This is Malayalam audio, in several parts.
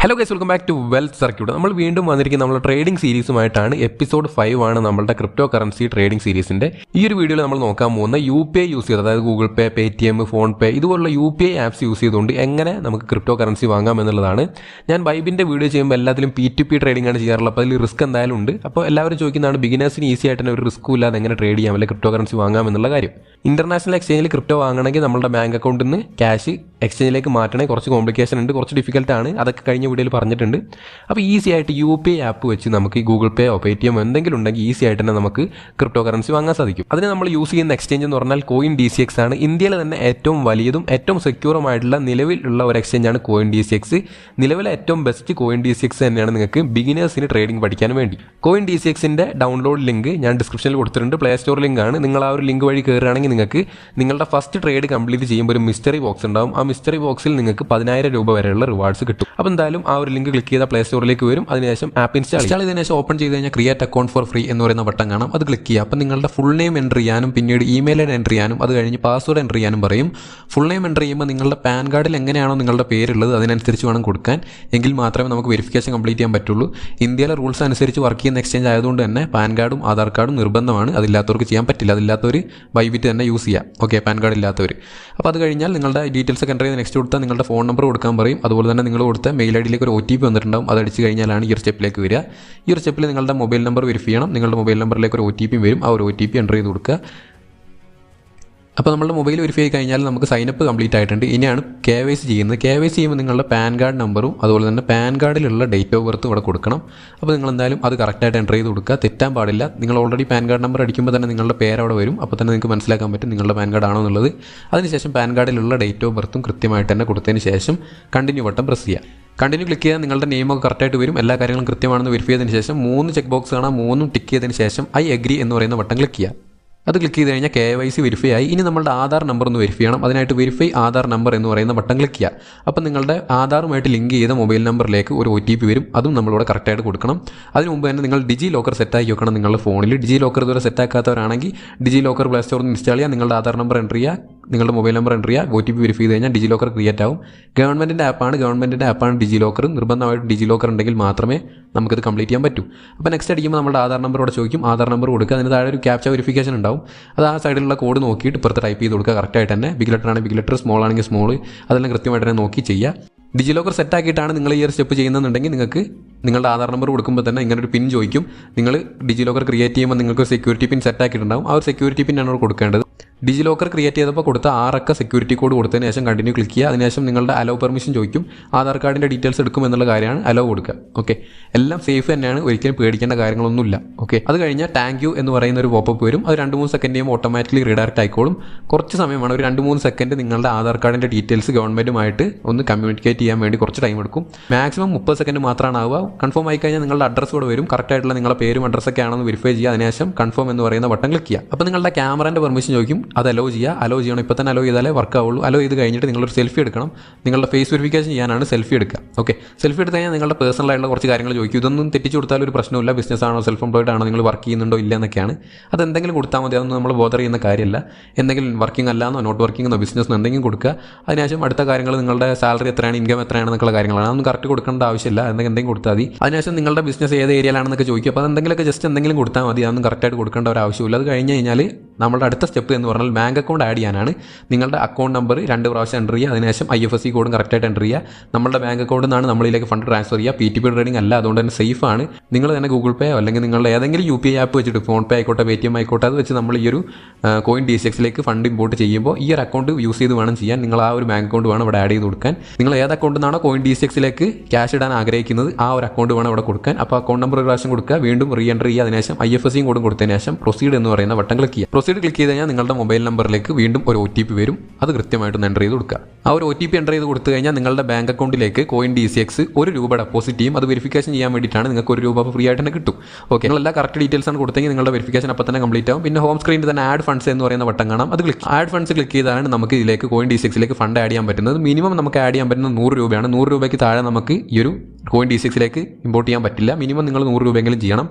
Hello guys, welcome back to wealth circuit. നമ്മൾ വീണ്ടും വന്നിരിക്കുന്ന നമ്മുടെ ട്രേഡിംഗ് സീരീസുമായിട്ടാണ്. എപ്പിസോഡ് 5 ആണ് നമ്മളുടെ ക്രിപ്റ്റോ കറൻസി ട്രേഡിംഗ് സീരീസിന്റെ. ഈ ഒരു വീഡിയോയിൽ നമ്മൾ നോക്കാൻ പോകുന്ന UPI യൂസ് ചെയ്ത്, അതായത് ഗൂഗിൾ പേ, പേടിഎം, ഫോൺ പേ ഇതുപോലുള്ള UPI ആപ്സ് യൂസ് ചെയ്തുകൊണ്ട് എങ്ങനെ നമുക്ക് ക്രിപ്റ്റോ കറൻസി വാങ്ങാം എന്നുള്ളതാണ്. ഞാൻ വൈബിന്റെ വീഡിയോ ചെയ്യുമ്പോൾ എല്ലാത്തിലും P2P ട്രേഡിംഗ് ആണ് ചെയ്യാറുള്ളത്. അപ്പോൾ അതിൽ റിസ്ക് എന്തായാലും ഉണ്ട്. അപ്പോൾ എല്ലാവരും ചോദിക്കുന്നതാണ് ബിഗിനേഴ്സിന് ഈസി ആയിട്ട് തന്നെ ഒരു റിസ്ക്കും ഇല്ലാതെ എങ്ങനെ ട്രേഡ് ചെയ്യാം, അല്ലെങ്കിൽ ക്രിപ്റ്റോ കറൻസി വാങ്ങാം എന്നുള്ള കാര്യം. ഇന്റർനാഷണൽ എക്സ്ചേഞ്ചിൽ ക്രിപ്റ്റോ വാങ്ങണമെങ്കിൽ നമ്മുടെ ബാങ്ക് അക്കൗണ്ടിൽ നിന്ന് ക്യാഷ് എക്സ്ചേഞ്ചിലേക്ക് മാറ്റണമെങ്കിൽ കുറച്ച് കോംപ്ലിക്കേഷൻ ഉണ്ട്, കുറച്ച് ഡിഫിക്കൽട്ട് ആണ്. അതൊക്കെ കഴിഞ്ഞ വീഡിയോയിൽ പറഞ്ഞിട്ടുണ്ട്. അപ്പോൾ ഈസി ആയിട്ട് UPI ആപ്പ് വെച്ച് നമുക്ക് ഗൂഗിൾ പേയോ പേടിഎം എന്തെങ്കിലും ഉണ്ടെങ്കിൽ ഈസി ആയിട്ട് തന്നെ നമുക്ക് ക്രിപ്റ്റോ കറൻസി വാങ്ങാൻ സാധിക്കും. അതിന് നമ്മൾ യൂസ് ചെയ്യുന്ന എക്സ്ചേഞ്ച് എന്ന് പറഞ്ഞാൽ CoinDCX ആണ്. ഇന്ത്യയിലെ തന്നെ ഏറ്റവും വലിയതും ഏറ്റവും സെക്യൂറുമായിട്ടുള്ള നിലവിലുള്ള ഒരു എക്സ്ചേഞ്ചാണ് CoinDCX. നിലവിലെ ഏറ്റവും ബെസ്റ്റ് CoinDCX തന്നെയാണ് നിങ്ങൾക്ക് ബിഗിനേഴ്സിന് ട്രേഡിംഗ് പഠിക്കാൻ വേണ്ടി. CoinDCXന്റെ ഡൗൺലോഡ് ലിങ്ക് ഞാൻ ഡിസ്ക്രിപ്ഷനിൽ കൊടുത്തിട്ടുണ്ട്. പ്ലേ സ്റ്റോർ ലിങ്ക് ആണ്. നിങ്ങൾ ആ ഒരു ലിങ്ക് വഴി കയറുകയാണെങ്കിൽ നിങ്ങൾക്ക് നിങ്ങളുടെ ഫസ്റ്റ് ട്രേഡ് കംപ്ലീറ്റ് ചെയ്യുമ്പോൾ ഒരു മിസ്റ്ററി ബോക്സ് ഉണ്ടാവും. ആ മിസ്റ്ററി ബോക്സിൽ നിങ്ങൾക്ക് 10,000 രൂപ വരെയുള്ള റിവാർഡ്സ് കിട്ടും. അപ്പോൾ എന്തായാലും ആ ഒരു ലിങ്ക് ക്ലിക്ക് ചെയ്താൽ പ്ലേ സ്റ്റോറിലേക്ക് വരും. അതിനുശേഷം ആപ്പ് ഇൻസ്റ്റാൾ ചെയ്തതിനു ശേഷം ഓപ്പൺ ചെയ്ത് കഴിഞ്ഞാൽ ക്രിയേറ്റ് അക്കൗണ്ട് ഫോർ ഫ്രീ എന്ന് പറയുന്ന ബട്ടൺ കാണാം. അത് ക്ലിക്ക് ചെയ്യുക. അപ്പോൾ നിങ്ങളുടെ ഫുൾ നെയിം എൻ്റർ ചെയ്യാനും പിന്നീട് ഇമെയിൽ എൻ്റർ ചെയ്യാനും അത് കഴിഞ്ഞ് പാസ്വേഡ് എൻ്റർ ചെയ്യാനും പറയും. ഫുൾ നെയിം എൻ്റർ ചെയ്യുമ്പോൾ നിങ്ങളുടെ പാൻ കാർഡിൽ എങ്ങനെയാണോ നിങ്ങളുടെ പേരുള്ളത് അതിനനുസരിച്ച് വേണം കൊടുക്കാൻ. എങ്കിൽ മാത്രമേ നമുക്ക് വെരിഫിക്കേഷൻ കംപ്ലീറ്റ് ചെയ്യാൻ പറ്റുള്ളൂ. ഇന്ത്യയിലെ റൂൾസ് അനുസരിച്ച് വർക്ക് ചെയ്യുന്ന എക്സ്ചേഞ്ച് ആയതുകൊണ്ട് തന്നെ പാൻ കാർഡും ആധാർ കാർഡും നിർബന്ധമാണ്. അതില്ലാത്തവർക്ക് ചെയ്യാൻ പറ്റില്ല. അതില്ലാത്തവർ ബൈബിറ്റ് തന്നെ യൂസ് ചെയ്യാം. ഓക്കെ, പാൻ കാർഡ് ഇല്ലാത്തവർ. അപ്പോൾ അത് കഴിഞ്ഞാൽ നിങ്ങളുടെ ഡീറ്റെയിൽസ് ഒക്കെ എൻ്റർ ചെയ്ത് നെക്സ്റ്റ് കൊടുത്താൽ നിങ്ങളുടെ ഫോൺ നമ്പർ കൊടുക്കാൻ പറയും. അതുപോലെ തന്നെ നിങ്ങൾ കൊടുത്ത മെയിൽ ഐഡിയിലേക്ക് ഒരു OTP വന്നിട്ടുണ്ടാവും. അത് അടിച്ച് കഴിഞ്ഞാലാണ് ഈ ഒരു സ്റ്റെപ്പിലേക്ക് വരിക. ഈ ഒരു സ്റ്റെപ്പിൽ നിങ്ങളുടെ മൊബൈൽ നമ്പർ വെരിഫൈ ചെയ്യണം. നിങ്ങളുടെ മൊബൈൽ നമ്പറിലേക്ക് ഒരു OTP വരും. ആ ഒരു OTP എൻ്റർ ചെയ്ത് കൊടുക്കുക. അപ്പോൾ നമ്മുടെ മൊബൈൽ വെരിഫൈ ആയി കഴിഞ്ഞാൽ നമുക്ക് സൈനപ്പ് കംപ്ലീറ്റ് ആയിട്ടുണ്ട്. ഇനിയാണ് KYC ചെയ്യുന്നത്. KYC ചെയ്യുമ്പോൾ നിങ്ങളുടെ പാൻ കാർഡ് നമ്പറും അതുപോലെ തന്നെ പാൻ കാർഡിലുള്ള ഡേറ്റ് ഓഫ് ബർത്തും ഇവിടെ കൊടുക്കണം. അപ്പോൾ നിങ്ങൾ എന്തായാലും അത് കറക്റ്റായിട്ട് എൻ്റർ ചെയ്ത് കൊടുക്കുക. തെറ്റാൻ പാടില്ല. നിങ്ങൾ ഓൾറെഡി പാൻ കാർഡ് നമ്പർ അടിക്കുമ്പോൾ തന്നെ നിങ്ങളുടെ പേര് അവിടെ വരും. അപ്പോൾ തന്നെ നിങ്ങൾക്ക് മനസ്സിലാക്കാൻ പറ്റും നിങ്ങളുടെ പാൻ കാർഡ് ആണോ എന്നുള്ളത്. അതിനുശേഷം പാൻ കാർഡിലുള്ള ഡേറ്റ് ഓഫ് ബർത്തും കൃത്യമായിട്ട് തന്നെ കൊടുത്തതിന് ശേഷം കണ്ടിന്യൂ ബട്ടൺ പ്രസ് ചെയ്യുക. കണ്ടിന്യൂ ക്ലിക്ക് ചെയ്താൽ നിങ്ങളുടെ നെയിമൊക്കെ കറക്റ്റായിട്ട് വരും. എല്ലാ കാര്യങ്ങളും കൃത്യമാണെന്ന് വെരിഫൈ ചെയ്തതിന് ശേഷം 3 ചെക്ക് ബോക്സ് കാണാം. 3 ടിക്ക് ചെയ്തതിന് ശേഷം ഐ അഗ്രി എന്ന് പറയുന്ന ബട്ടൺ ക്ലിക്ക് ചെയ്യുക. അത് ക്ലിക്ക് ചെയ്ത് കഴിഞ്ഞാൽ KYC വെരിഫൈ ആയി. ഇനി നമ്മുടെ ആധാർ നമ്പർ ഒന്ന് വെരിഫൈ ചെയ്യണം. അതിനായിട്ട് വെരിഫൈ ആധാർ നമ്പർ എന്ന് പറയുന്ന ബട്ടൺ ക്ലിക്ക് ചെയ്യുക. അപ്പോൾ നിങ്ങളുടെ ആധാറുമായിട്ട് ലിങ്ക് ചെയ്ത മൊബൈൽ നമ്പറിലേക്ക് ഒരു OTP വരും. അതും നമ്മളിവിടെ കറക്റ്റായിട്ട് കൊടുക്കണം. അതിന് മുമ്പ് തന്നെ നിങ്ങൾ ഡിജി ലോക്കർ സെറ്റാക്കി വെക്കണം. നിങ്ങളുടെ ഫോണിൽ ഡിജി ലോക്കർ ഇതുവരെ സെറ്റാക്കാത്തവരാണെങ്കിൽ ഡിജി ലോക്കർ പ്ലേ സ്റ്റോറിൽ നിന്ന് ഇൻസ്റ്റാൾ ചെയ്യുക. നിങ്ങളുടെ ആധാർ നമ്പർ എൻ്റർ ചെയ്യുക, നിങ്ങളുടെ മൊബൈൽ നമ്പർ എൻ്റർ ചെയ്യുക, OTP വെരിഫൈ ചെയ്ത് കഴിഞ്ഞാൽ ഡിജി ലോക്കർ ക്രിയേറ്റ് ആവും. ഗവൺമെൻറ്റിൻ്റെ ആപ്പാണ് ഡിജി ലോക്കർ. നിർബന്ധമായിട്ടും ഡിജി ലോക്കർ ഉണ്ടെങ്കിൽ മാത്രമേ നമുക്കിത് കംപ്ലീറ്റ് ചെയ്യാൻ പറ്റൂ. അപ്പോൾ നെക്സ്റ്റ് അടിക്കുമ്പോൾ നമ്മുടെ ആധാർ നമ്പർ ഇവിടെ ചോദിക്കും. ആധാർ നമ്പർ കൊടുക്കുക. അതിന് താഴെ ഒരു ക്യാപ്ച വെരിഫിക്കേഷൻ ഉണ്ടാവും. അത് ആ സൈഡിലുള്ള കോഡ് നോക്കിയിട്ട് ഇപ്പുറത്ത് ടൈപ്പ് ചെയ്ത് കൊടുക്കുക കറക്റ്റായിട്ട് തന്നെ. ബിഗ് ലെറ്റർ ആണെങ്കിൽ ബിഗ് ലെറ്റർ, സ്മോൾ ആണെങ്കിൽ സ്മോൾ, അതെല്ലാം കൃത്യമായിട്ട് തന്നെ നോക്കി ചെയ്യുക. ഡിജി ലോക്കർ സെറ്റാക്കിയിട്ടാണ് നിങ്ങൾ ഈ ഒരു സ്റ്റെപ്പ് ചെയ്യുന്നതെന്നുണ്ടെങ്കിൽ നിങ്ങൾക്ക് നിങ്ങളുടെ ആധാർ നമ്പർ കൊടുക്കുമ്പോൾ തന്നെ ഇങ്ങനെ ഒരു പിൻ ചോദിക്കും. നിങ്ങൾ ഡിജി ലോക്കർ ക്രിയേറ്റ് ചെയ്യുമ്പോൾ നിങ്ങൾക്ക് സെക്യൂരിറ്റി പിൻ സെറ്റാക്കിയിട്ടുണ്ടാവും. ആ ഒരു സെക്യൂരിറ്റി പിന്നാണ് അവിടെ കൊടുക്കേണ്ടത്. ഡിജി ലോക്കർ ക്രിയേറ്റ് ചെയ്തപ്പോൾ കൊടുത്ത 6 അക്ക സെക്യൂരിറ്റി കോഡ് കൊടുത്തതിന് ശേഷം കണ്ടിന്യൂ ക്ലിക്ക് ചെയ്യുക. അതിനുശേഷം നിങ്ങളുടെ അലോ പെർമിഷൻ ചോദിക്കും. ആധാർ കാർഡിൻ്റെ ഡീറ്റെയിൽസ് എടുക്കും എന്നുള്ള കാര്യമാണ് അലോ കൊടുക്കുക. ഓക്കെ, എല്ലാം സേഫ് തന്നെയാണ്. ഒരിക്കലും പേടിക്കേണ്ട കാര്യങ്ങളൊന്നുമില്ല. ഓക്കെ, അത് കഴിഞ്ഞാൽ താങ്ക് യു എന്ന് പറയുന്ന ഒരു പോപ്പപ്പ് വരും. അത് 2-3 സെക്കൻഡ് ചെയ്യുമ്പോൾ ഓട്ടോമാറ്റിക്കലി റീഡയറക്റ്റ് ആയിക്കോളും. കുറച്ച് സമയമാണ്, ഒരു 2-3 സെക്കൻഡ് നിങ്ങളുടെ ആധാർ കാർഡിൻ്റെ ഡീറ്റെയിൽസ് ഗവൺമെൻറ്റുമായിട്ട് ഒന്ന് കമ്മ്യൂണിക്കേറ്റ് ചെയ്യാൻ വേണ്ടി കുറച്ച് ടൈം എടുക്കും. മാക്സിമം 30 സെക്കൻഡ് മാത്രമാണ് ആവുക. കൺഫേം ആയി കഴിഞ്ഞാൽ നിങ്ങളുടെ അഡ്രസ്സ് കൂടെ വരും. കറക്റ്റായിട്ടുള്ള നിങ്ങളുടെ പേരും അഡ്രസ്സൊക്കെ ആണെന്ന് വെരിഫൈ ചെയ്യുക. അതിനുശേഷം കൺഫേം എന്ന് പറയുന്ന ബട്ടൺ ക്ലിക്ക് ചെയ്യുക. അപ്പോൾ നിങ്ങളുടെ ക്യാമറേൻ്റെ പെർമിഷൻ ചോദിക്കും. അത് അലോ ചെയ്യുക. അലോ ചെയ്യണം. ഇപ്പോൾ തന്നെ അലോ ചെയ്താലേ വർക്ക് ആവുള്ളൂ. അലോ ചെയ്ത് കഴിഞ്ഞിട്ട് നിങ്ങളൊരു സെൽഫി എടുക്കണം. നിങ്ങളുടെ ഫേസ് വെരിഫിക്കേഷൻ ചെയ്യാനാണ് സെൽഫി എടുക്കുക. ഓക്കെ, സെൽഫി എടുത്ത് കഴിഞ്ഞാൽ നിങ്ങളുടെ പേഴ്സണൽ ആയിട്ടുള്ള കുറച്ച് കാര്യങ്ങൾ ചോദിക്കും. ഇതൊന്നും തെറ്റിച്ച് കൊടുത്താൽ ഒരു പ്രശ്നമില്ല. ബിസിനസ് ആണോ, സെൽഫ് എംപ്ലോയിഡ് ആണോ, നിങ്ങൾ വർക്ക് ചെയ്യുന്നുണ്ടോ ഇല്ല എന്നൊക്കെയാണ്. അതെന്തെങ്കിലും കൊടുത്താൽ മതി. അതൊന്നും നമ്മൾ ബോധർ ചെയ്യുന്ന കാര്യമല്ല. എന്തെങ്കിലും വർക്കിംഗ് അല്ലാന്നോ നോട്ട് വർക്കിംഗ് എന്നോ ബിസിനസ് എന്തെങ്കിലും കൊടുക്കുക. അതിനുശേഷം അടുത്ത കാര്യങ്ങൾ നിങ്ങളുടെ സാലറി എത്രയാണ്, ഇൻകം എത്രയാണെന്നൊക്കെയുള്ള കാര്യങ്ങളാണ്. അതൊന്നും കറക്റ്റ് കൊടുക്കേണ്ട ആവശ്യമില്ല. എന്തെങ്കിലും കൊടുത്താൽ മതി. അതിനുശേഷം നിങ്ങളുടെ ബിസിനസ് ഏത് ഏരിയയിലാണെന്നൊക്കെ ചോദിക്കും. അപ്പോൾ അതെന്തെങ്കിലുമൊക്കെ ജസ്റ്റ് എന്തെങ്കിലും കൊടുത്താൽ മതി. അതൊന്നും കറക്റ്റായിട്ട് കൊടുക്കേണ്ട ഒരു ആവശ്യമില്ല. അത് കഴിഞ്ഞ് കഴിഞ്ഞാൽ നമ്മുടെ അടുത്ത സ്റ്റെപ്പ് എന്ന് പറഞ്ഞാൽ ബാങ്ക് അക്കൗണ്ട് ആഡ് ചെയ്യാനാണ്. നിങ്ങളുടെ അക്കൗണ്ട് നമ്പർ 2 പ്രാവശ്യം എൻ്റർ ചെയ്യുക. അതിനുശേഷം IFSC കോഡും കറക്റ്റായിട്ട് എൻ്റർ ചെയ്യുക. നമ്മുടെ ബാങ്ക് അക്കൗണ്ടിൽ നിന്നാണ് നമ്മളിലേക്ക് ഫണ്ട് ട്രാൻസ്ഫർ ചെയ്യുക. P2P ട്രേഡിംഗ് അല്ല, അതുകൊണ്ട് തന്നെ സേഫ് ആണ്. നിങ്ങൾ തന്നെ ഗൂഗിൾ പേ അല്ലെങ്കിൽ നിങ്ങളുടെ ഏതെങ്കിലും UPI ആപ്പ് വെച്ചിട്ട്, ഫോൺ പേ ആയിക്കോട്ടെ പേടിഎം ആയിക്കോട്ടെ, അത് വെച്ച് നമ്മൾ ഈ ഒരു CoinDCXലേക്ക് ഫണ്ട് ഇമ്പോർട്ട് ചെയ്യുമ്പോൾ ഈ ഒരു അക്കൗണ്ട് യൂസ് ചെയ്ത് വേണം ചെയ്യാൻ. നിങ്ങൾ ആ ഒരു ബാങ്ക് അക്കൗണ്ട് വേണം ഇവിടെ ആഡ് ചെയ്ത് കൊടുക്കാൻ. നിങ്ങൾ ഏത് അക്കൗണ്ടിൽ നിന്നാണോ CoinDCXലേക്ക് ക്യാഷ് ഇടാൻ ആഗ്രഹിക്കുന്നത് ആ ഒരു അക്കൗണ്ട് വേണം ഇവിടെ കൊടുക്കാൻ. അപ്പോൾ അക്കൗണ്ട് നമ്പർ ഒരു പ്രാവശ്യം കൊടുക്കുക, വീണ്ടും റീ എൻ്റർ ചെയ്യുക. അതിനുശേഷം IFSC കോഡും കൊടുത്തതിന് ശേഷം പ്രൊസീഡ് എന്ന് പറയുന്ന ബട്ടൺ ക്ലിക്ക് ചെയ്യുക. പ്രൊസീഡ് ക്ലിക്ക് ചെയ്ത് കഴിഞ്ഞാൽ നിങ്ങളുടെ മൊബൈൽ നമ്പറിലേക്ക് വീണ്ടും ഒരു OTP വരും. അത് കൃത്യമായിട്ടൊന്ന് എൻ്റർ ചെയ്ത് കൊടുക്കുക. ആ ഒരു OTP എൻ്റർ ചെയ്ത് കൊടുത്തു കഴിഞ്ഞാൽ നിങ്ങളുടെ ബാങ്ക് അക്കൗണ്ടിലേക്ക് CoinDCX 1 രൂപ ഡെപ്പോസിറ്റ് ചെയ്യും. അത് വെരിഫിക്കേഷൻ ചെയ്യാൻ വേണ്ടിയിട്ടാണ്. നിങ്ങൾക്ക് 1 രൂപ ഫ്രീ ആയിട്ട് തന്നെ കിട്ടും. ഓക്കെ, നിങ്ങളെല്ലാം കറക്റ്റ് ഡീറ്റെയിൽസ് ആണ് കൊടുത്തെങ്കിൽ നിങ്ങളുടെ വെരിഫിക്കേഷൻ അപ്പോൾ തന്നെ കംപ്ലീറ്റ് ആവും. പിന്നെ ഹോം സ്ക്രീനിൽ തന്നെ ആഡ് ഫണ്ട്സ് എന്ന് പറയുന്ന ബട്ടൺ കാണാം. അത് ആഡ് ഫണ്ട്സ് ക്ലിക്ക് ചെയ്താണ് നമുക്ക് ഇതിലേക്ക് CoinDCXലേക്ക് ഫണ്ട് ആഡ് ചെയ്യാൻ പറ്റുന്നത്. മിനിമം നമുക്ക് ആഡ് ചെയ്യാൻ പറ്റുന്നത് 100 രൂപയാണ്. 100 രൂപയ്ക്ക് താഴെ നമുക്ക് ഈ ഒരു Coin-D6 ഇമ്പോർട്ട് ചെയ്യാൻ പറ്റില്ല. മിനിമം നിങ്ങൾ 100 രൂപയെങ്കിലും ചെയ്യണം.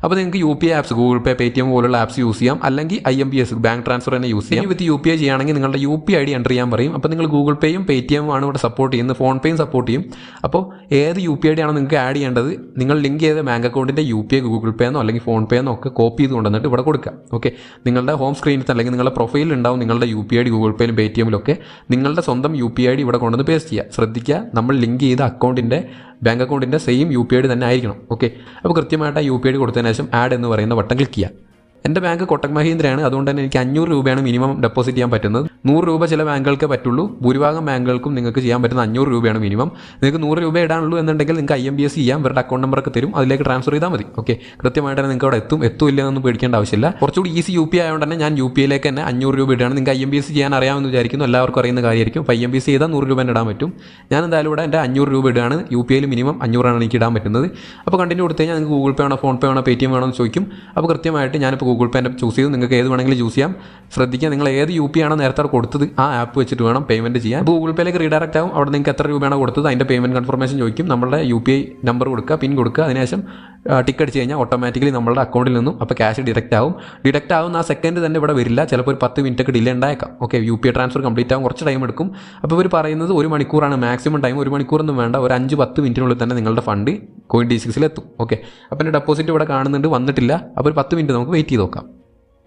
അപ്പോൾ നിങ്ങൾക്ക് UPI ആപ്സ് ഗൂഗിൾ പേ, പേടിഎം പോലുള്ള ആപ്സ് യൂസ് ചെയ്യാം. അല്ലെങ്കിൽ IMPS ബാങ്ക് ട്രാൻസ്ഫർ തന്നെ യൂസ് ചെയ്യാം. വിത്ത് UPI ചെയ്യുകയാണെങ്കിൽ നിങ്ങളുടെ UPI ID എൻ്റർ ചെയ്യാൻ പറയും. അപ്പോൾ നിങ്ങൾ ഗൂഗിൾ പേയും പേടിഎം ആണ് ഇവിടെ സപ്പോർട്ട് ചെയ്യുന്നത്, ഫോൺ പേയും സപ്പോർട്ട് ചെയ്യും. അപ്പോൾ ഏത് UPI ID ആണോ നിങ്ങൾക്ക് ആഡ് ചെയ്യേണ്ടത്, നിങ്ങൾ ലിങ്ക് ചെയ്ത ബാങ്ക് അക്കൗണ്ടിൻ്റെ UPI ഗൂഗിൾ പേ എന്നോ അല്ലെങ്കിൽ ഫോൺ പേ എന്നോ ഒക്കെ കോപ്പി ചെയ്ത് കൊണ്ടുവന്നിട്ട് ഇവിടെ കൊടുക്കുക. ഓക്കെ, നിങ്ങളുടെ ഹോം സ്ക്രീനിൽ അല്ലെങ്കിൽ നിങ്ങളുടെ പ്രൊഫൈലിൽ ഉണ്ടാവും നിങ്ങളുടെ UPI ID ഗൂഗിൾ പേയിലും പേടിഎമ്മിലൊക്കെ. നിങ്ങളുടെ സ്വന്തം UPI ID ഇവിടെ കൊണ്ടുവന്ന് പേസ്റ്റ് ചെയ്യുക. ശ്രദ്ധിക്കുക, നമ്മൾ ലിങ്ക് ചെയ്ത അക്കൗണ്ടിൻ്റെ ബാങ്ക് അക്കൗണ്ടിൻ്റെ സെയിം UPI ID തന്നെ ആയിരിക്കണം. ഓക്കെ, അപ്പോൾ കൃത്യമായിട്ട് ആ UPI ID കൊടുത്തതിന് ശേഷം ആഡ് എന്ന് പറയുന്ന ബട്ടൺ ക്ലിക്ക് ചെയ്യുക. എൻ്റെ ബാങ്ക് കൊട്ടക് മഹീന്ദ്രയാണ്, അതുകൊണ്ട് തന്നെ എനിക്ക് 500 രൂപയാണ് മിനിമം ഡെപ്പോസിറ്റ് ചെയ്യാൻ പറ്റുന്നത്. 100 രൂപ ചില ബാങ്കുകൾക്ക് പറ്റുള്ളൂ, ഭൂരിഭാഗം ബാങ്കുകൾക്കും നിങ്ങൾക്ക് ചെയ്യാൻ പറ്റുന്ന 500 രൂപയാണ് മിനിമം. നിങ്ങൾക്ക് 100 രൂപ ഇടാനുള്ളൂ എന്നുണ്ടെങ്കിൽ നിങ്ങൾക്ക് IMPS ചെയ്യാം, ഇവരുടെ അക്കൗണ്ട് നമ്പറൊക്കെ തരും, അതിലേക്ക് ട്രാൻസ്ഫർ ചെയ്താൽ മതി. ഓക്കെ, കൃത്യമായിട്ട് തന്നെ നിങ്ങൾക്ക് അവിടെ എത്തില്ല എന്നൊന്നും പേടിക്കേണ്ട ആവശ്യമില്ല. കുറച്ചുകൂടി ഈസി UPI ആയതുകൊണ്ട് തന്നെ ഞാൻ UPIയിലേക്ക് തന്നെ 500 രൂപ ഇടുകയാണ്. നിങ്ങൾക്ക് IMPS ചെയ്യാൻ അറിയാമെന്ന് വിചാരിക്കുന്നു, എല്ലാവർക്കും അറിയുന്ന കാര്യമായിരിക്കും. അപ്പോൾ IMPS ചെയ്താൽ 100 രൂപ ഇടാൻ പറ്റും. ഞാൻ എന്തായാലും ഇവിടെ എൻ്റെ 500 രൂപ ഇടുകയാണ്. UPIയിൽ മിനിമം 500 ആണ് എനിക്ക് ഇടാൻ പറ്റുന്നത്. അപ്പോൾ കണ്ടിന്യൂ കൊടുത്തു കഴിഞ്ഞാൽ നിങ്ങൾക്ക് ഗൂഗിൾ പേ വേണോ, ഫോൺ പേ വേണോ, പേടിഎം വേണോ എന്ന് ചോദിക്കും. അപ്പോൾ കൃത്യമായിട്ട് ഞാനിപ്പോൾ ഗൂഗിൾ പേ ചൂസ് ചെയ്തു. നിങ്ങൾക്ക് ഏത് വേണമെങ്കിലും ചൂസ് ചെയ്യാം. ശ്രദ്ധിക്കുക, നിങ്ങൾ ഏത് UPI ആണോ നേരത്തെ കൊടുത്തത് ആ ആപ്പ് വെച്ചിട്ട് വേണം പേയ്മെൻറ്റ് ചെയ്യാൻ. ഗൂഗിൾ പേയിലേക്ക് റീഡയറക്റ്റ് ആവും. അവിടെ നിങ്ങൾക്ക് എത്ര രൂപയാണോ കൊടുത്തത് അതിൻ്റെ പേയ്മെൻറ്റ് കൺഫർമേഷൻ ചോദിക്കും. നമ്മുടെ UPI നമ്പർ കൊടുക്കുക, പിൻ കൊടുക്കുക. അതിനുശേഷം ടിക്ക് അടിച്ച് കഴിഞ്ഞാൽ ഓട്ടോമാറ്റിക്കലി നമ്മുടെ അക്കൗണ്ടിൽ നിന്നും അപ്പോൾ ക്യാഷ് ഡിഡക്റ്റ് ആവുന്ന ആ സെക്കൻഡ് തന്നെ ഇവിടെ വരില്ല. ചിലപ്പോൾ ഒരു 10 മിനിറ്റ് ഒക്കെ ഡിലേ ഉണ്ടായേക്കാം. ഓക്കെ, UPI ട്രാൻസ്ഫർ കംപ്ലീറ്റ് ആവും, കുറച്ച് ടൈം എടുക്കും. അപ്പോൾ ഇവർ പറയുന്നത് 1 മണിക്കൂറാണ് മാക്സിമം ടൈം. 1 മണിക്കൂറൊന്നും വേണ്ട, ഒരു 5-10 മിനിറ്റിനുള്ളിൽ തന്നെ നിങ്ങളുടെ ഫണ്ട് Coin-D6 എത്തും. ഓക്കെ, അപ്പോൾ എൻ്റെ ഡെപ്പോസിറ്റ് ഇവിടെ കാണുന്നുണ്ട്, വന്നിട്ടില്ല. അപ്പോൾ ഒരു 10 മിനിറ്റ് നമുക്ക് വെയിറ്റ് ചെയ്ത് നോക്കാം.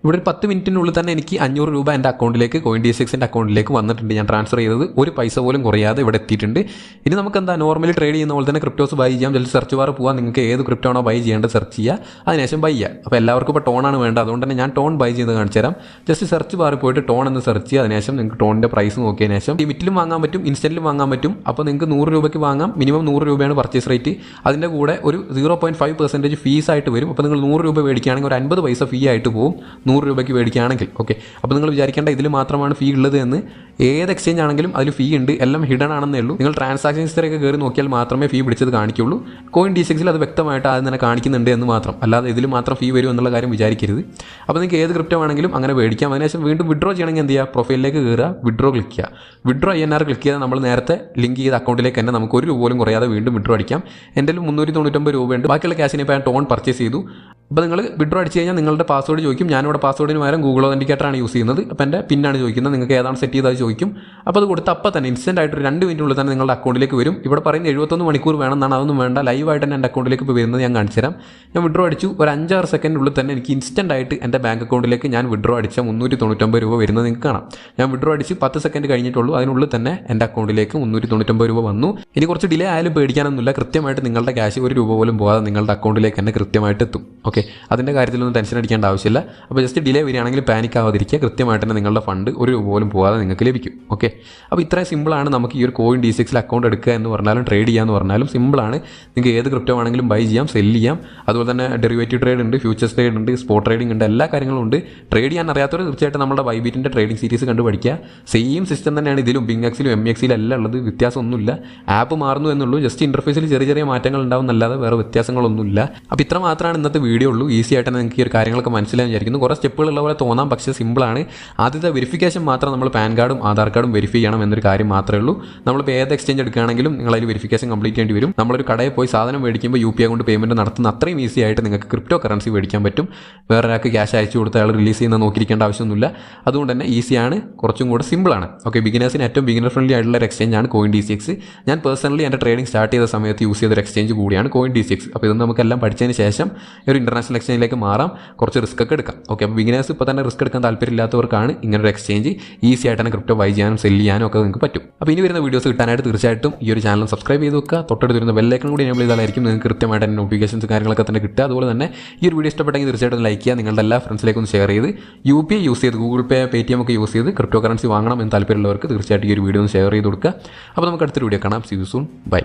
ഇവിടെ ഒരു 10 മിനിറ്റിനുള്ളിൽ തന്നെ എനിക്ക് 500 രൂപ എൻ്റെ അക്കൗണ്ടിലേക്ക് Coin-D6 അക്കൗണ്ടിലേക്ക് വന്നിട്ടുണ്ട്. ഞാൻ ട്രാൻസ്ഫർ ചെയ്തത് ഒരു പൈസ പോലും കുറയാതെ ഇവിടെ എത്തിയിട്ടുണ്ട്. ഇനി നമുക്ക് എന്താ നോർമലി ട്രേഡ് ചെയ്യുന്ന പോലെ തന്നെ ക്രിപ്റ്റോസ് ബൈ ചെയ്യാം. ജസ്റ്റ് സെർച്ച് ബാർ പോകാം, നിങ്ങൾക്ക് ഏത് ക്രിപ്റ്റോ ആണോ ബൈ ചെയ്യേണ്ടത് സെർച്ച് ചെയ്യുക, അതിനുശേഷം ബൈ ചെയ്യുക. അപ്പോൾ എല്ലാവർക്കും ഇപ്പോൾ ടോൺ ആണ് വേണ്ടത്, അതുകൊണ്ട് തന്നെ ഞാൻ ടോൺ ബൈ ചെയ്ത് കാണിച്ചു തരാം. ജസ്റ്റ് സെർച്ച് ബാറിൽ പോയിട്ട് ടോൺ എന്ന് സെർച്ച് ചെയ്യുക. അതിനുശേഷം നിങ്ങൾക്ക് ടോണിൻ്റെ പ്രൈസ് നോക്കിയതിന് ശേഷം ലിമിറ്റിലും വാങ്ങാൻ പറ്റും, ഇൻസ്റ്റൻറ്റിലും വാങ്ങാൻ പറ്റും. അപ്പോൾ നിങ്ങൾക്ക് 100 രൂപയ്ക്ക് വാങ്ങാം. മിനിമം 100 രൂപയാണ് പർച്ചേസ് റേറ്റ്. അതിൻ്റെ കൂടെ ഒരു 0.5% ഫീസ് ആയിട്ട് വരും. അപ്പോൾ നിങ്ങൾ 100 രൂപ മേടിക്കുകയാണെങ്കിൽ ഒരു 50 പൈസ ഫീ ആയിട്ട് പോകും 100 രൂപയ്ക്ക് മേടിക്കുകയാണെങ്കിൽ. ഓക്കെ, അപ്പോൾ നിങ്ങൾ വിചാരിക്കേണ്ട ഇതിൽ മാത്രമാണ് ഫീ ഉള്ളത് എന്ന്. ഏത് എക്സ്ചേഞ്ച് ആണെങ്കിലും അതിൽ ഫീ ഉണ്ട്, എല്ലാം ഹിഡൻ ആണെന്നേ ഉള്ളൂ. നിങ്ങൾ ട്രാൻസാക്ഷൻ ഹിസ്റ്ററിയൊക്കെ കയറി നോക്കിയാൽ മാത്രമേ ഫീ പിടിച്ചത് കാണിക്കുള്ളൂ. Coin-D6 അത് വ്യക്തമായിട്ട് ആദ്യം തന്നെ കാണിക്കുന്നുണ്ട് എന്ന് മാത്രം, അല്ലാതെ ഇതിൽ മാത്രം ഫീ വരും എന്നുള്ള കാര്യം വിചാരിക്കരുത്. അപ്പോൾ നിങ്ങൾക്ക് ഏത് ക്രിപ്റ്റോ ആണെങ്കിലും അങ്ങനെ മേടിക്കാം. അതിനുശേഷം വീണ്ടും വിഡ്രോ ചെയ്യണമെങ്കിൽ എന്ത് ചെയ്യുക, പ്രൊഫൈലിലേക്ക് കയറുക, വിഡ്രോ ക്ലിക്ക് ചെയ്യുക. വിഡ്രോ INR ക്ലിക്ക് ചെയ്താൽ നമ്മൾ നേരത്തെ ലിങ്ക് ചെയ്ത അക്കൗണ്ടിലേക്ക് തന്നെ നമുക്ക് 1 രൂപ പോലും കുറയാതെ വീണ്ടും വിഡ്രോ അടിക്കാം. എൻ്റെ 399 രൂപയുണ്ട്, ബാക്കിയുള്ള ക്യാഷിനെ ഇപ്പോൾ ഞാൻ ടോൺ പർച്ചേസ് ചെയ്തു. അപ്പോൾ നിങ്ങൾ വിഡ്രോ അടിച്ച് കഴിഞ്ഞാൽ നിങ്ങളുടെ പാസ്വേഡ് ചോദിക്കും. ഞാനിവിടെ പാസ്വേഡിന് പകരം Google Authenticator ആണ് യൂസ് ചെയ്യുന്നത്. അപ്പോൾ എൻ്റെ പിന്നാണ് ചോദിക്കുന്നത്, നിങ്ങൾക്ക് ഏതാണ് സെറ്റ് ചെയ്തത് ചോദിക്കും. അപ്പോൾ അത് കൊടുത്ത് അപ്പോൾ തന്നെ ഇൻസ്റ്റൻ്റ് ആയിട്ട് ഒരു 2 മിനിറ്റിനുള്ളിൽ തന്നെ നിങ്ങളുടെ അക്കൗണ്ടിലേക്ക് വരും. ഇവിടെ പറയുന്നത് 71 മണിക്കൂർ വേണമെന്നാണ്, അതൊന്നും വേണ്ട, ലൈവായിട്ട് തന്നെ എൻ്റെ അക്കൗണ്ടിലേക്ക് ഇപ്പോൾ വരുന്നത് ഞാൻ കാണിച്ചു തരാം. ഞാൻ വിഡ്രോ അടിച്ചു, ഒരു 5-6 സെക്കൻഡിനുള്ളിൽ തന്നെ എനിക്ക് ഇൻസ്റ്റൻ്റ് ആയിട്ട് എൻ്റെ ബാങ്ക് അക്കൗണ്ടിലേക്ക് ഞാൻ വിഡ്രോ അടിച്ച 399 രൂപ വരുന്നത് നിങ്ങൾക്ക് കാണാം. ഞാൻ വിഡ്രോ അടിച്ച് 10 സെക്കൻഡ് കഴിഞ്ഞിട്ടുള്ളൂ, അതിനുള്ളിൽ തന്നെ എൻ്റെ അക്കൗണ്ടിലേക്ക് 399 രൂപ വന്നു. ഇനി കുറച്ച് ഡിലേ ആയാലും പേടിക്കാനൊന്നുമില്ല, കൃത്യമായിട്ട് നിങ്ങളുടെ ക്യാഷ് 1 രൂപ പോലും പോകാതെ നിങ്ങളുടെ അക്കൗണ്ടിലേക്ക് തന്നെ കൃത്യമായിട്ട് എത്തും. ഓക്കെ, അതിൻ്റെ കാര്യത്തിലൊന്നും ടെൻഷൻ അടിക്കേണ്ട ആവശ്യമില്ല. അപ്പോൾ ജസ്റ്റ് ഡിലേ വരികയാണെങ്കിൽ പാനിക് ആവാതിരിക്കുക, കൃത്യമായിട്ട് തന്നെ നിങ്ങളുടെ ഫണ്ട് 1 രൂപ പോലും പോകാതെ നിങ്ങൾക്ക് ലഭിക്കും. ഓക്കെ, അപ്പോൾ ഇത്രയും സിമ്പിളാണ് നമുക്ക് ഈ ഒരു Coin-D6 അക്കൗണ്ട് എടുക്കുക എന്ന് പറഞ്ഞാലും ട്രേഡ് ചെയ്യുക എന്ന് പറഞ്ഞാലും സിമ്പിളാണ്. നിങ്ങൾക്ക് ഏത് ക്രിപ്റ്റോ ആണെങ്കിലും ബൈ ചെയ്യാം, സെല് ചെയ്യാം. അതുപോലെ തന്നെ ഡെറിവേറ്റീവ് ട്രേഡ് ഉണ്ട്, ഫ്യൂച്ചേഴ്സ് ട്രേഡ് ഉണ്ട്, സ്പോട്ട് ട്രേഡിംഗ് ഉണ്ട്, എല്ലാ കാര്യങ്ങളും ഉണ്ട്. ട്രേഡ് ചെയ്യാൻ അറിയാത്തവർ തീർച്ചയായിട്ടും നമ്മുടെ ബൈബിറ്റിൻ്റെ ട്രേഡിംഗ് സീരീസ് കണ്ടു പഠിക്കുക. സെയിം സിസ്റ്റം തന്നെയാണ് ഇതിലും, BingXലും MXലും എല്ലാം ഉള്ളത്, വ്യത്യാസമൊന്നുമില്ല. ആപ്പ് മാറുന്നു എന്നുള്ളൂ, ജസ്റ്റ് ഇൻ്റർഫേസിൽ ചെറിയ മാറ്റങ്ങൾ ഉണ്ടാവും എന്നല്ലാതെ വേറെ വ്യത്യാസങ്ങളൊന്നുമില്ല. അപ്പോൾ ഇത്ര മാത്രമാണ് ഇന്നത്തെ വീഡിയോ ഉള്ളൂ. ഈസി ആയിട്ട് നിങ്ങൾക്ക് ഈ ഒരു കാര്യങ്ങളൊക്കെ മനസ്സിലായി വിചാരിക്കുന്നു. കുറേ സ്റ്റെപ്പുകളുള്ള പോലെ തോന്നാം, പക്ഷേ സിമ്പിളാണ്. ആദ്യത്തെ വെരിഫിക്കേഷൻ മാത്രം നമ്മൾ പാൻ കാർഡും ആധാർ കാർഡും വെരിഫൈ ചെയ്യണം എന്നൊരു കാര്യം മാത്രമേ ഉള്ളൂ. നമ്മളിപ്പോൾ ഏത് എക്സ്ചേഞ്ച് എടുക്കുകയാണെങ്കിലും നിങ്ങൾ അതിൽ വെരിഫിക്കേഷൻ കംപ്ലീറ്റ് ചെയ്യേണ്ടി വരും. നമ്മളൊരു കടയിൽ പോയി സാധനം മേടിക്കുമ്പോൾ UPI കൊണ്ട് പേയ്മെൻറ്റ് നടത്തുന്ന അത്രയും ഈസി ആയിട്ട് നിങ്ങൾക്ക് ക്രിപ്റ്റോ കറൻസി മേടിക്കാൻ പറ്റും. വേറെ ഒരാൾക്ക് ക്യാഷ് അയച്ചു കൊടുത്ത് അയാൾ റിലീസ് ചെയ്യുന്ന നോക്കിയിരിക്കേണ്ട ആവശ്യമൊന്നുമില്ല. അതുകൊണ്ട് തന്നെ ഈസിയാണ്, കുറച്ചും കൂടെ സിമ്പിളാണ്. ഓക്കെ, ബിഗിനേഴ്സിന് ഏറ്റവും ബിഗിനർ ഫ്രണ്ട്ലി ആയിട്ടുള്ള ഒരു എക്സ്ചേഞ്ച് ആണ് Coin-D6. ഞാൻ പേഴ്സണലി എൻ്റെ ട്രേഡിംഗ് സ്റ്റാർട്ട് ചെയ്ത സമയത്ത് യൂസ് ചെയ്തൊരു എക്സ്ചേഞ്ച് കൂടിയാണ് Coin-D6. അപ്പോൾ ഇത് നമുക്കെല്ലാം പഠിച്ചതിന് ശേഷം ഒരു ഇൻ്റർനാഷണൽ എക്സ്ചേഞ്ചിലേക്ക് മാറാം, കുറച്ച് റിസ്ക് ഒക്കെ എടുക്കാം. ഓക്കെ, അപ്പോൾ ബിഗിനേഴ്സ് ഇപ്പോൾ തന്നെ റിസ്ക് എടുക്കാൻ താല്പര്യമില്ലാത്തവർക്കാണ് ഇങ്ങനൊരു എക്സ്ചേഞ്ച്. ഈസി ആയിട്ട് തന്നെ ക്രിപ്റ്റോ ബൈ ചെയ്യാനും സെല് ചെയ്യാനും ഒക്കെ നിങ്ങൾക്ക് പറ്റും. അപ്പോൾ ഇനി വരുന്ന വീഡിയോസ് കിട്ടാനായിട്ട് തീർച്ചയായിട്ടും ഈ ഒരു ചാനൽ സബ്സ്ക്രൈബ് ചെയ്ത് വെക്കുക. തൊട്ടടുത്ത് വരുന്ന ബെല്ലൈക്കൺ കൂടി എനേബിൾ ചെയ്താലായിരിക്കും നിങ്ങൾക്ക് കൃത്യമായിട്ട് എൻ്റെ നോട്ടിഫിക്കേഷൻസ് കാര്യങ്ങളൊക്കെ തന്നെ കിട്ടുക. അതുപോലെ തന്നെ ഈ ഒരു വീഡിയോ ഇഷ്ടപ്പെട്ടെങ്കിൽ തീർച്ചയായിട്ടും ലൈക്ക് ചെയ്യുക, നിങ്ങളുടെ എല്ലാ ഫ്രണ്ട്സിലേക്കും ഷെയർ ചെയ്ത് UPI യൂസ് ചെയ്ത് ഗൂഗിൾ പേ, പേടിഎം ഒക്കെ യൂസ് ചെയ്ത് ക്രിപ്റ്റോ കറൻസി വാങ്ങണം എന്ന് താല്പര്യമുള്ളവർക്ക് തീർച്ചയായിട്ടും ഈ ഒരു വീഡിയോ ഒന്ന് ഷെയർ ചെയ്ത് കൊടുക്കുക. അപ്പോൾ നമുക്ക് അടുത്തൊരു വീഡിയോ കാണാം. See you soon, by.